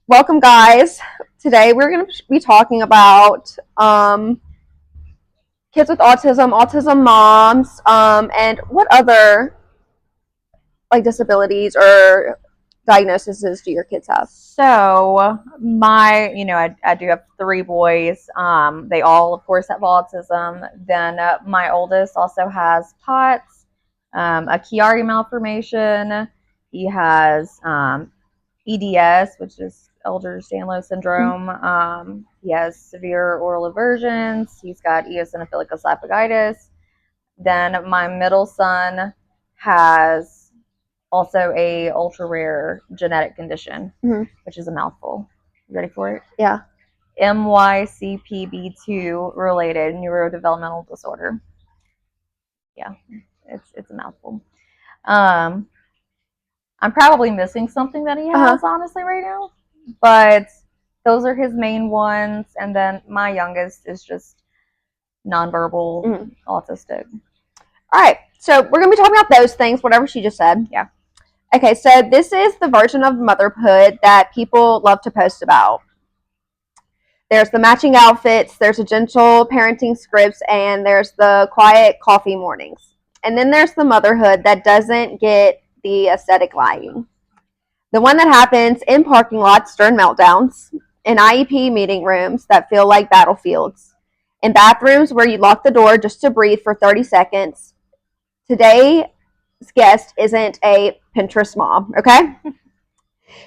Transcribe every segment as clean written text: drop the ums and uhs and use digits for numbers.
Welcome, guys. Today we're going to be talking about kids with autism, autism moms, and what other disabilities or diagnoses do your kids have? So I do have three boys. They all, of course, have autism. Then my oldest also has POTS, a Chiari malformation. He has EDS, which is Ehlers-Danlos syndrome. He has severe oral aversions. He's got eosinophilic esophagitis. Then my middle son has also a ultra rare genetic condition, which is a mouthful. You ready for it? Yeah. MYCPB2 related neurodevelopmental disorder. Yeah, it's a mouthful. I'm probably missing something that he has, honestly, right now. But those are his main ones. And then my youngest is just nonverbal autistic. All right. So we're going to be talking about those things, whatever she just said. Yeah. Okay, so this is the version of motherhood that people love to post about. There's the matching outfits, there's a gentle parenting scripts, and there's the quiet coffee mornings. And then there's the motherhood that doesn't get the aesthetic lighting. The one that happens in parking lots during meltdowns, in IEP meeting rooms that feel like battlefields, in bathrooms where you lock the door just to breathe for 30 seconds. Today's guest isn't a Pinterest mom, okay?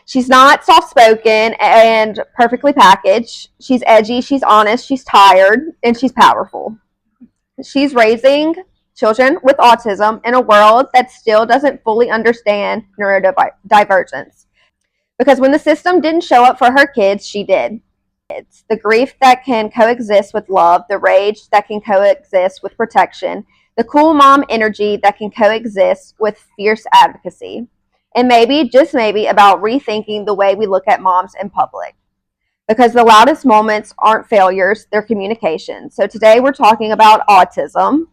She's not soft-spoken and perfectly packaged. She's edgy, she's honest, she's tired, and she's powerful. She's raising children with autism in a world that still doesn't fully understand neurodivergence. Because when the system didn't show up for her kids, she did. It's the grief that can coexist with love, the rage that can coexist with protection, the cool mom energy that can coexist with fierce advocacy. And maybe, just maybe, about rethinking the way we look at moms in public. Because the loudest moments aren't failures, they're communication. So today we're talking about autism.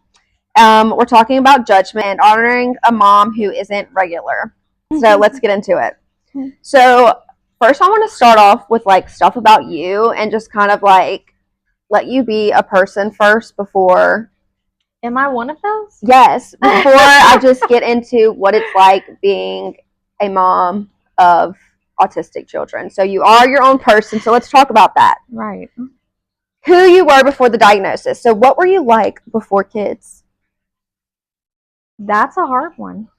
We're talking about judgment and honoring a mom who isn't regular. So let's get into it. So first I want to start off with stuff about you and just kind of let you be a person first before. Am I one of those? Yes, before I just get into what it's like being a mom of autistic children. So you are your own person, so let's talk about that. Right. Who you were before the diagnosis. So what were you like before kids? That's a hard one.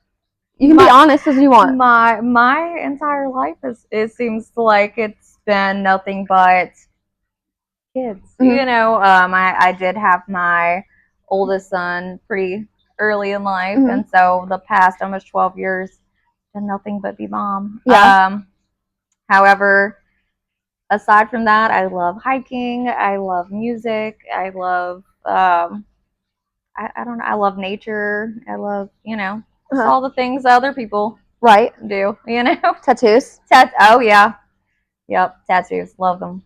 You can be honest as you want. My entire life it seems like it's been nothing but kids. I did have my oldest son pretty early in life, and so the past almost 12 years done nothing but be mom. Yeah. However, aside from that, I love hiking, I love music, I love I don't know, I love nature, I love, all the things other people do, Tattoos. Oh yeah. Yep, tattoos, love them.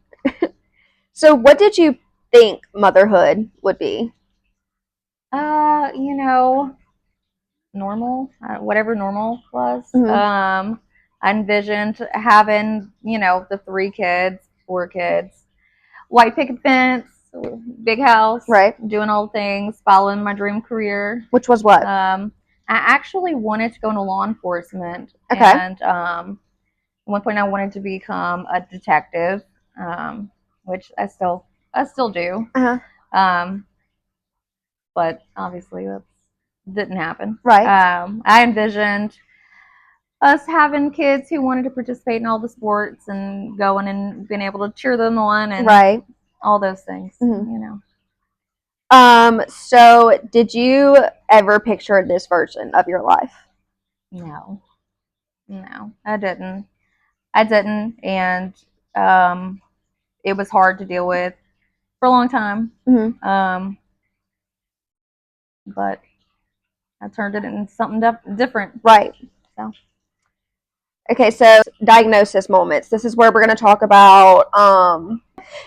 So what did you think motherhood would be? Normal, whatever normal was. I envisioned having, the 4 kids, white picket fence, big house, doing all the things, following my dream career. Which was what? I actually wanted to go into law enforcement. Okay. And at one point I wanted to become a detective, which I still do. But obviously that didn't happen. Right. I envisioned us having kids who wanted to participate in all the sports and going and being able to cheer them on and all those things. So did you ever picture this version of your life? No, I didn't, and it was hard to deal with for a long time. But I turned it into something different. Right. So. Okay, so diagnosis moments. This is where we're going to talk about.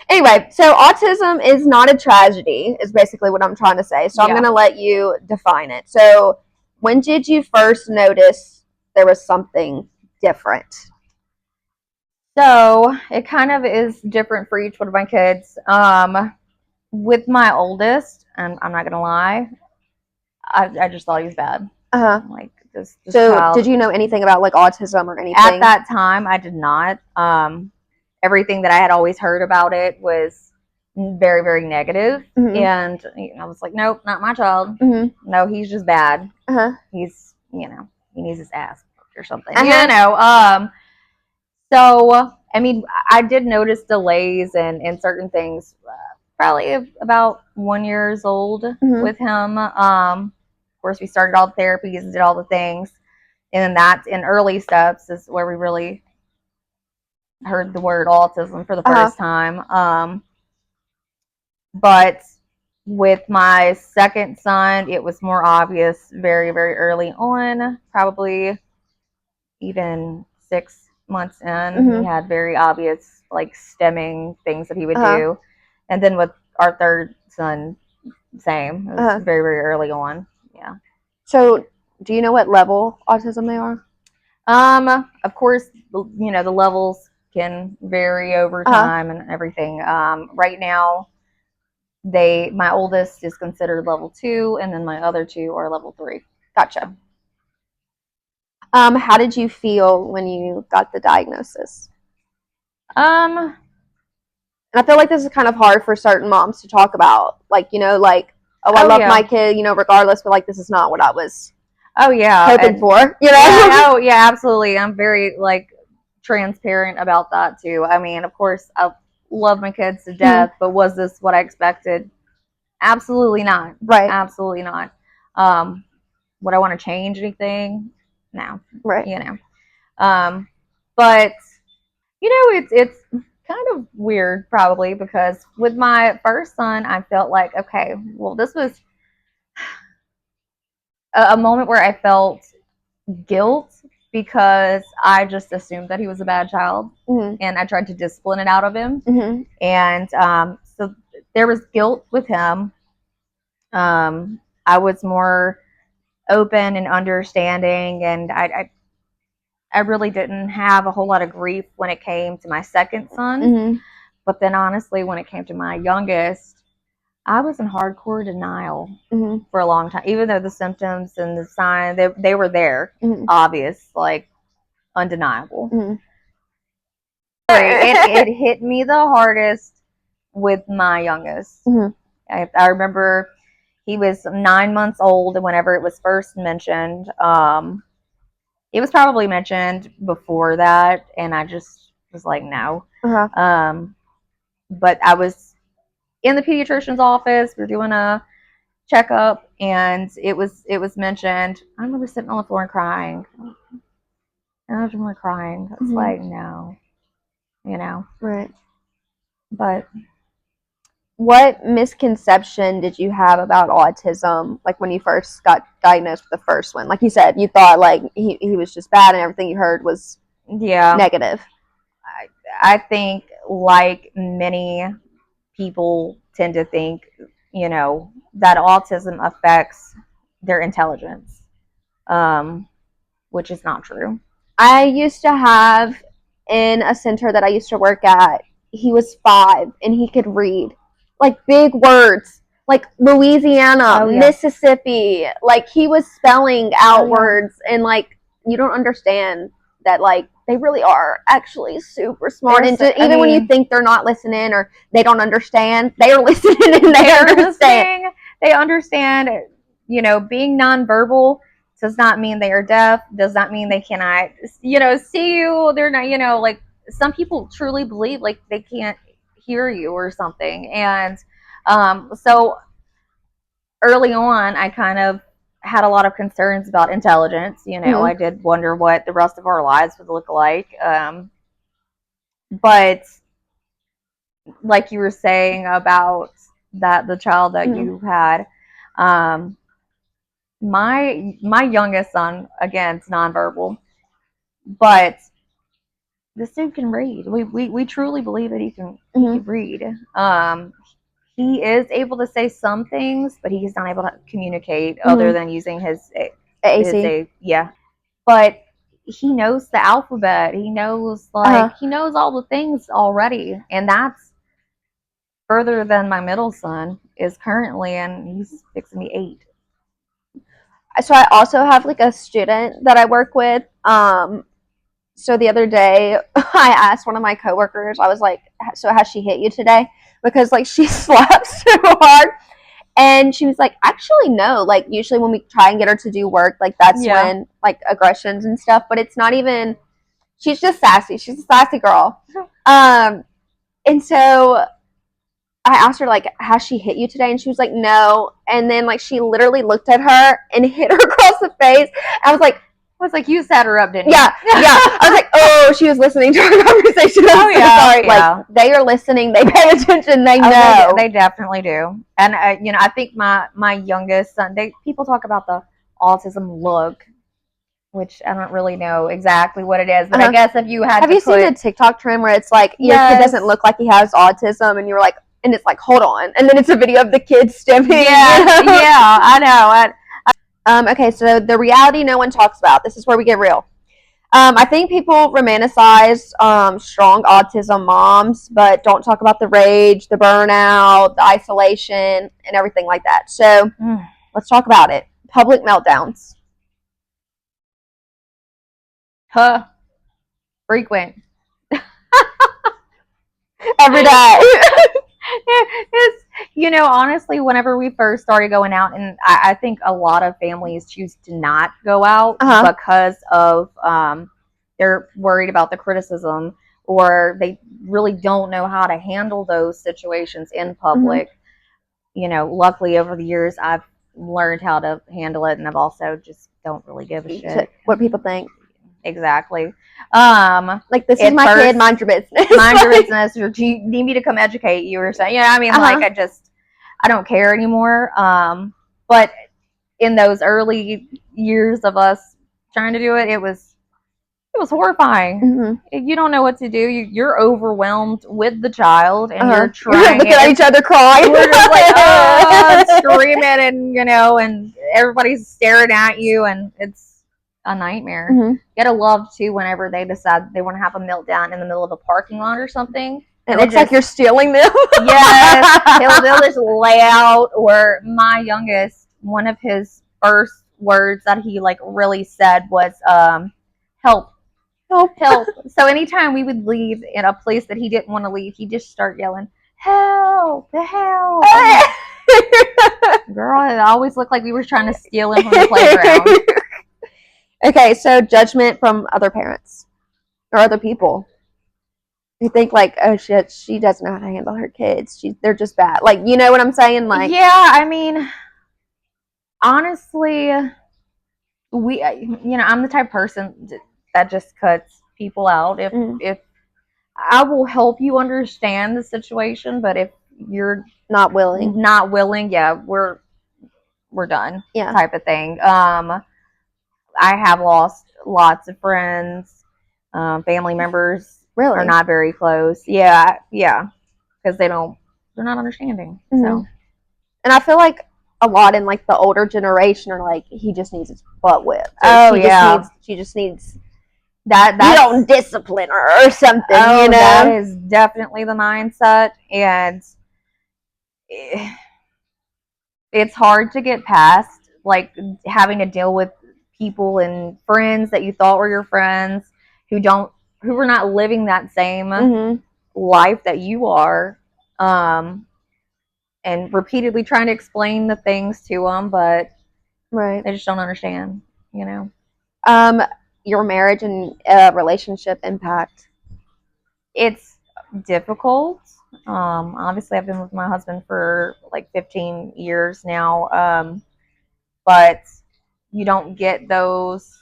Anyway, so autism is not a tragedy, is basically what I'm trying to say. So I'm going to let you define it. So when did you first notice there was something different? So it kind of is different for each one of my kids. With my oldest, and I'm not gonna lie, I just thought he was bad. Like this So child. did you know anything about like autism or anything? At that time, I did not. Everything that I had always heard about it was very, very negative. And I was like, nope, not my child. No, he's just bad. He's, he needs his ass or something. So I mean, I did notice delays in certain things. Probably about 1 year old with him. Of course, we started all the therapies and did all the things, and then that's in early steps is where we really heard the word autism for the first time. But with my second son, it was more obvious very, very early on, probably even 6 months in. He had very obvious like stemming things that he would do. And then with our third son, same. It was very, very early on. Yeah. So do you know what level autism they are? Of course, the levels can vary over time and everything. Right now, my oldest is considered level 2, and then my other 2 are level 3. Gotcha. How did you feel when you got the diagnosis? And I feel like this is kind of hard for certain moms to talk about. Like, like, oh, I love my kid, regardless, but like, this is not what I was hoping for, Oh, yeah, absolutely. I'm very, like, transparent about that, too. I mean, of course, I love my kids to death, but was this what I expected? Absolutely not. Right. Absolutely not. Would I want to change anything? No. Right. But, it's kind of weird probably because with my first son, I felt like, okay, well, this was a moment where I felt guilt because I just assumed that he was a bad child and I tried to discipline it out of him. And so there was guilt with him. I was more open and understanding, and I really didn't have a whole lot of grief when it came to my second son. But then honestly, when it came to my youngest, I was in hardcore denial for a long time, even though the symptoms and the signs, they were there, obvious, like undeniable. It hit me the hardest with my youngest. I remember he was 9 months old whenever it was first mentioned. It was probably mentioned before that, and I just was like, no. But I was in the pediatrician's office. We were doing a checkup, and it was mentioned. I remember sitting on the floor and crying. And I was really crying. I was like, no, Right. But what misconception did you have about autism, like when you first got diagnosed with the first one? Like you said, you thought like he was just bad and everything you heard was negative. I think like many people tend to think, that autism affects their intelligence, which is not true. I used to have in a center that I used to work at, he was 5 and he could read like big words like Louisiana, Mississippi. Like he was spelling out words, and like you don't understand that like they really are actually super smart. And even when you think they're not listening or they don't understand, they are listening and they understand. They understand. Being nonverbal does not mean they are deaf. Does not mean they cannot, see you. They're not, like some people truly believe like they can't hear you or something. And so early on, I kind of had a lot of concerns about intelligence. I did wonder what the rest of our lives would look like. But like you were saying about the child that you had, my youngest son, again, it's nonverbal, but this dude can read. We truly believe that he can read. He is able to say some things, but he's not able to communicate other than using his AC. Yeah. But he knows the alphabet. He knows he knows all the things already, and that's further than my middle son is currently, and he's fixing me 8. So I also have like a student that I work with. So the other day I asked one of my coworkers, I was like, so has she hit you today? Because like she slaps so hard. And she was like, actually, no. Like, usually when we try and get her to do work, like, that's when, like, aggressions and stuff. But it's not even, she's just sassy. She's a sassy girl. And so I asked her, like, has she hit you today? And she was like, no. And then, like, she literally looked at her and hit her across the face. I was like, you set her up, didn't you? Yeah. I was like, oh, she was listening to our conversation. I'm so sorry. Like, they are listening. They pay attention. They know. They definitely do. And, I think my youngest son, people talk about the autism look, which I don't really know exactly what it is. But I guess if you had Have you seen the TikTok trend where it's like, your kid doesn't look like he has autism, and you're like, and it's like, hold on. And then it's a video of the kid stimming. Yeah, I know. Okay, so the reality no one talks about. This is where we get real. I think people romanticize strong autism moms, but don't talk about the rage, the burnout, the isolation, and everything like that. So let's talk about it. Public meltdowns. Frequent. Every day. It's, honestly, whenever we first started going out, and I think a lot of families choose to not go out because of they're worried about the criticism, or they really don't know how to handle those situations in public. Luckily over the years I've learned how to handle it, and I've also just don't really give a shit what people think. Exactly. Like, this is my kid, mind your business. Mind your business. Or do you need me to come educate you or something? I mean, like, I don't care anymore. But in those early years of us trying to do it, it was horrifying. You don't know what to do. You're overwhelmed with the child, and you're trying. Looking at each other crying. We're just like, screaming, and and everybody's staring at you, and it's a nightmare. You gotta love too whenever they decide they want to have a meltdown in the middle of a parking lot or something. It looks like you're stealing them. Yes, they'll just lay out. Or my youngest, one of his first words that he really said was help. So anytime we would leave in a place that he didn't want to leave, he'd just start yelling, help. Girl, it always looked like we were trying to steal him from the playground. Okay, so judgment from other parents or other people. You think like, oh shit, she doesn't know how to handle her kids. They're just bad. Like, you know what I'm saying? Like, yeah, I mean, honestly, I'm the type of person that just cuts people out. If I will help you understand the situation, but if you're not willing, yeah, we're done. Yeah, type of thing. I have lost lots of friends, family members. Really? Are not very close. Yeah, because they're not understanding. So, and I feel like a lot in like the older generation are like, he just needs his butt whipped. She just needs that. You don't discipline her or something. That is definitely the mindset, and it's hard to get past, like, having to deal with people and friends that you thought were your friends who were not living that same life that you are, and repeatedly trying to explain the things to them, but they just don't understand. Your marriage and relationship impact. It's difficult. Obviously I've been with my husband for like 15 years now, but you don't get those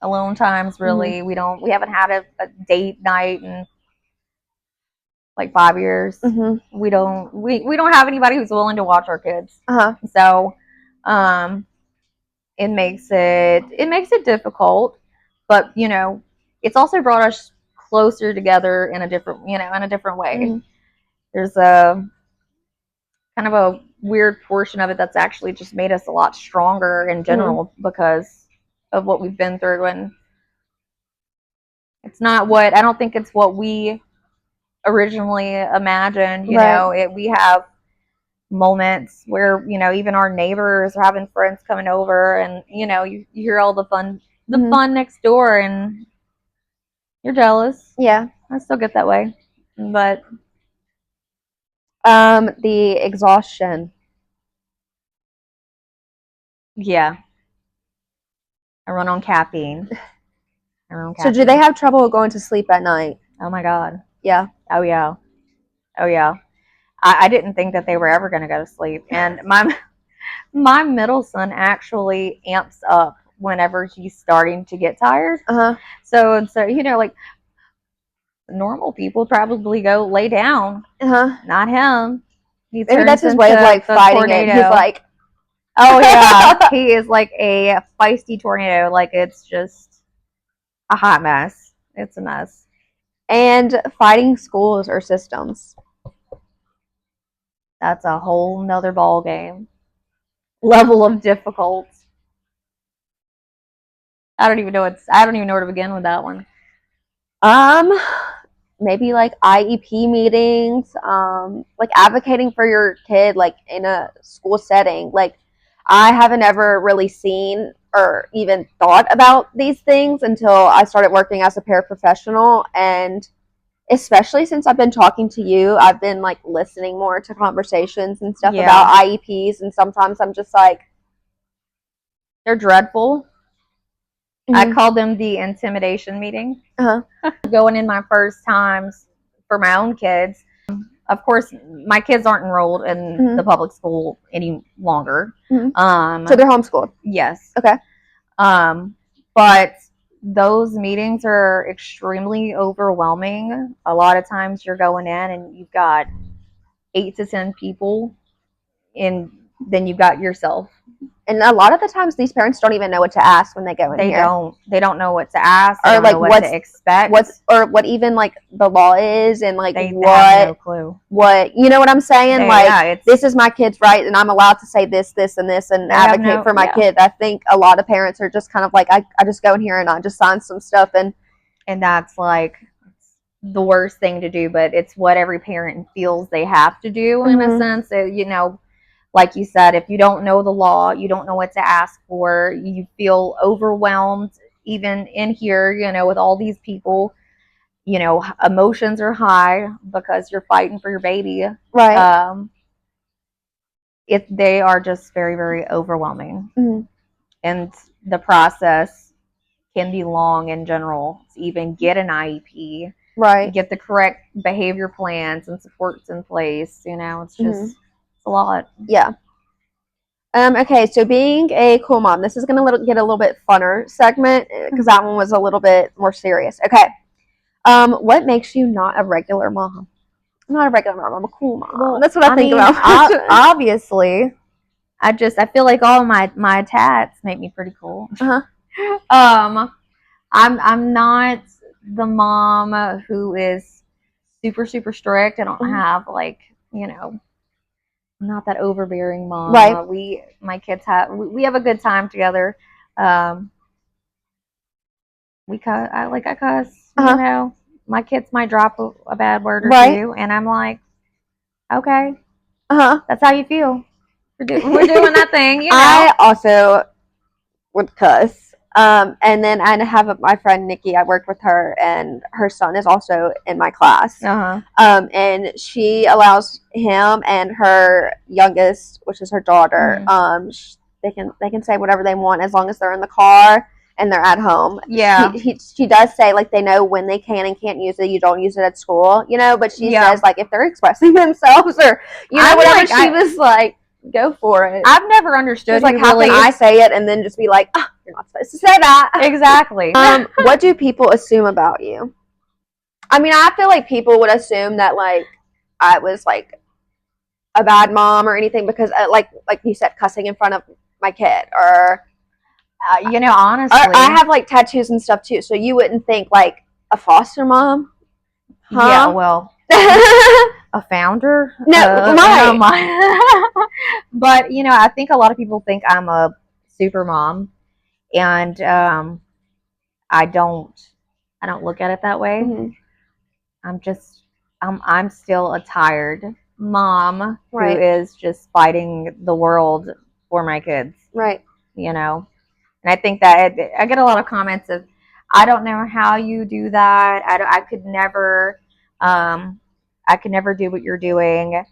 alone times, really. We haven't had a date night in like 5 years. We don't have anybody who's willing to watch our kids. So it makes it difficult, but it's also brought us closer together in a different way. There's a kind of a weird portion of it that's actually just made us a lot stronger in general because of what we've been through. And It's not what, I don't think it's what we originally imagined. You Right. know, we have moments where, you know, even our neighbors are having friends coming over, and you know, you hear all the fun next door, and you're jealous. Yeah. I still get that way, but The exhaustion. yeah, I run on caffeine. So do they have trouble going to sleep at night? Oh my god. Yeah. Oh yeah. Oh yeah. I didn't think that they were ever going to go to sleep, and my middle son actually amps up whenever he's starting to get tired. So you know, like, normal people probably go lay down. Not him. Maybe that's his way of like fighting tornado. It. He's like, oh yeah, he is like a feisty tornado. Like, it's just a hot mess. It's a mess. And fighting schools or systems. That's a whole nother ball game. Level of difficult. I don't even know where to begin with that one. Maybe like IEP meetings, like advocating for your kid, like in a school setting. Like, I haven't ever really seen or even thought about these things until I started working as a paraprofessional. And especially since I've been talking to you, I've been like listening more to conversations and stuff about IEPs. And sometimes I'm just like, they're dreadful. I call them the intimidation meeting. Going in my first times for my own kids. Of course, my kids aren't enrolled in the public school any longer. So they're homeschooled? Yes. Okay. But those meetings are extremely overwhelming. A lot of times you're going in and you've got 8 to 10 people, and then you've got yourself. And a lot of the times, these parents don't even know what to ask when they go in here. They don't know what to ask, or like what to expect, what even like the law is, and like they have no clue. What, you know what I'm saying? This is my kid's right, and I'm allowed to say this, this, and this, and advocate for my kid. I think a lot of parents are just kind of like, I just go in here and I just sign some stuff, and that's like the worst thing to do. But it's what every parent feels they have to do in a sense. You know. Like you said, if you don't know the law, you don't know what to ask for, you feel overwhelmed, even in here, you know, with all these people, you know, emotions are high because you're fighting for your baby. Right. If they are just very, very overwhelming. And the process can be long in general to even get an IEP. Right. Get the correct behavior plans and supports in place. You know, it's just... a lot. Yeah. Okay, so being a cool mom, this is going to get a little bit funner segment because that one was a little bit more serious. Okay. What makes you not a regular mom? I'm not a regular mom. I'm a cool mom. Well, that's what I think about. Obviously, I feel like all my tats make me pretty cool. I'm not the mom who is super, super strict. I don't have like, you know, I'm not that overbearing mom. Right. My kids we have a good time together. We cuss. I cuss. You know, my kids might drop a bad word or two, and I'm like, okay, that's how you feel. We're doing that thing. You know. I also would cuss. And then I have my friend Nikki. I worked with her, and her son is also in my class. And she allows him and her youngest, which is her daughter, they can say whatever they want as long as they're in the car and they're at home. Yeah. She does say like they know when they can and can't use it. You don't use it at school, you know. But she says like if they're expressing themselves or whatever, she was like, go for it. I've never understood. Like, how can I say it and then just be like, you're not supposed to say that. Exactly. What do people assume about you? I mean, I feel like people would assume that like I was like a bad mom or anything because like you said, cussing in front of my kid, or you know, honestly, I have like tattoos and stuff too, so you wouldn't think like a foster mom. Yeah, well. A founder? No, but you know, I think a lot of people think I'm a super mom, and I don't I don't look at it that way. Mm-hmm. I'm still a tired mom Right. who is just fighting the world for my kids. Right. You know, and I think that I get a lot of comments of, I don't know how you do that. I could never, I could never do what you're doing.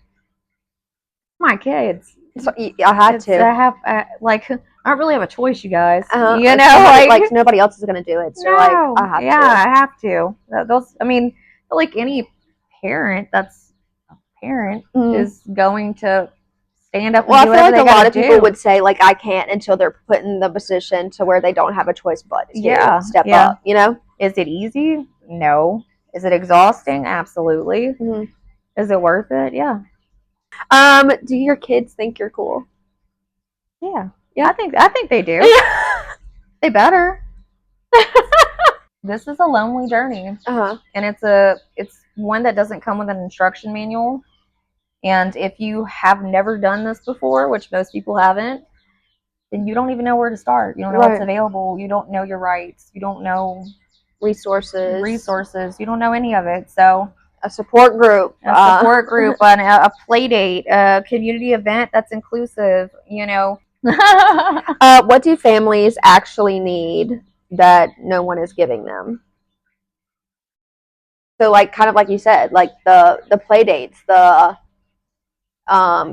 My kids. So I had to. I have like, I don't really have a choice, you guys. You You know, like nobody else is gonna do it. So no, like I have to. I have to. Those, I mean, like any parent that's a parent is going to stand up. Well, and do I feel like a lot of do. people would say like I can't until they're put in the position to where they don't have a choice but to step up. You know? Is it easy? No. Is it exhausting? Absolutely. Mm-hmm. Is it worth it? Yeah. Do your kids think you're cool? Yeah. Yeah. I think they do. They better. This is a lonely journey. Uh-huh. And it's one that doesn't come with an instruction manual. And if you have never done this before, which most people haven't, then you don't even know where to start. You don't know what's available. You don't know your rights. You don't know resources. You don't know any of it. So a support group, a play date, a community event that's inclusive, you know. What do families actually need that no one is giving them? So like kind of like you said, like the play dates, the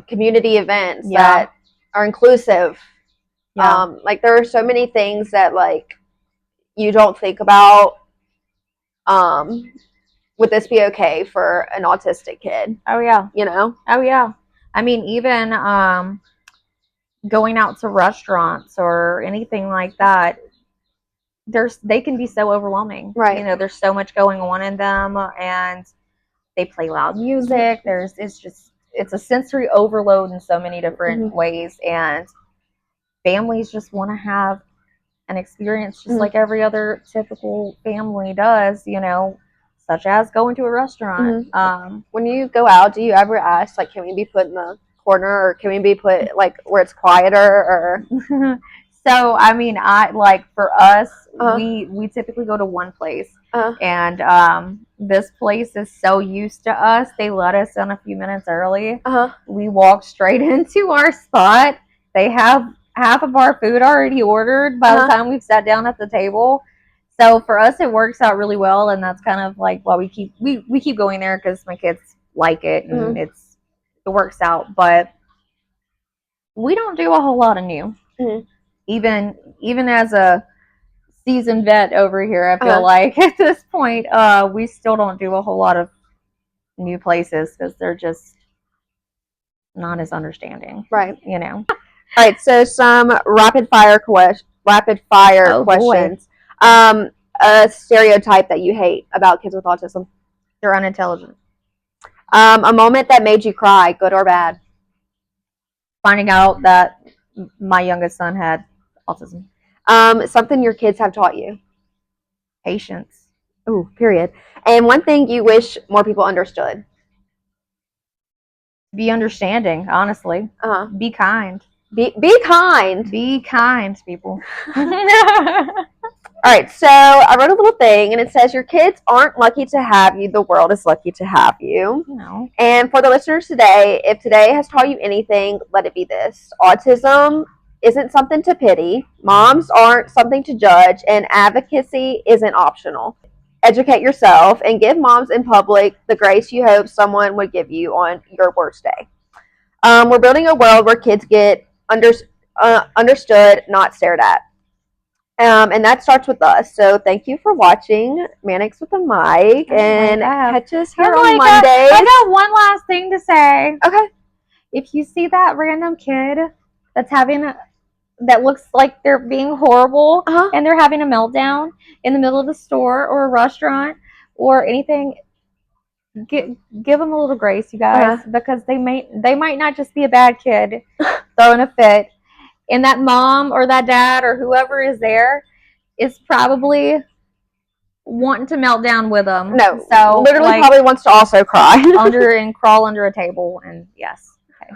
community events that are inclusive. Like there are so many things that like you don't think about. Would this be okay for an autistic kid? Oh yeah. You know? Oh yeah. I mean, even going out to restaurants or anything like that, they can be so overwhelming. Right. You know, there's so much going on in them, and they play loud music. It's a sensory overload in so many different ways, and families just want to have an experience just like every other typical family does, you know, such as going to a restaurant. When you go out, do you ever ask, like, can we be put in the corner, or can we be put, like, where it's quieter, or... So, I mean, for us, we typically go to one place, and this place is so used to us, they let us in a few minutes early. We walk straight into our spot. They have half of our food already ordered by the time we've sat down at the table. So for us, it works out really well, and that's kind of like why we keep going there, because my kids like it, and it works out. But we don't do a whole lot of new. Even as a seasoned vet over here, I feel like at this point, we still don't do a whole lot of new places because they're just not as understanding, right? You know. All right, so some rapid fire questions. Boy. A stereotype that you hate about kids with autism. They're unintelligent. A moment that made you cry, good or bad. Finding out that my youngest son had autism. Something your kids have taught you. Patience. Ooh, period. And one thing you wish more people understood. Be understanding, honestly. Be kind. Be kind. Be kind, people. All right, so I wrote a little thing, and it says, your kids aren't lucky to have you. The world is lucky to have you. No. And for the listeners today, if today has taught you anything, let it be this. Autism isn't something to pity. Moms aren't something to judge, and advocacy isn't optional. Educate yourself and give moms in public the grace you hope someone would give you on your worst day. We're building a world where kids get understood, not stared at. And that starts with us. So thank you for watching Mannix with a Mic, and catch us here on Monday. I got one last thing to say. Okay. If you see that random kid that looks like they're being horrible, and they're having a meltdown in the middle of the store or a restaurant or anything, give them a little grace, you guys, because they might not just be a bad kid throwing a fit. And that mom or that dad or whoever is there is probably wanting to melt down with them. No, so literally probably wants to also cry and crawl under a table. And yes, okay.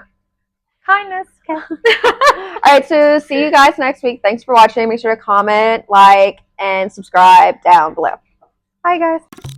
Kindness. Okay. All right, so see you guys next week. Thanks for watching. Make sure to comment, like, and subscribe down below. Bye, guys.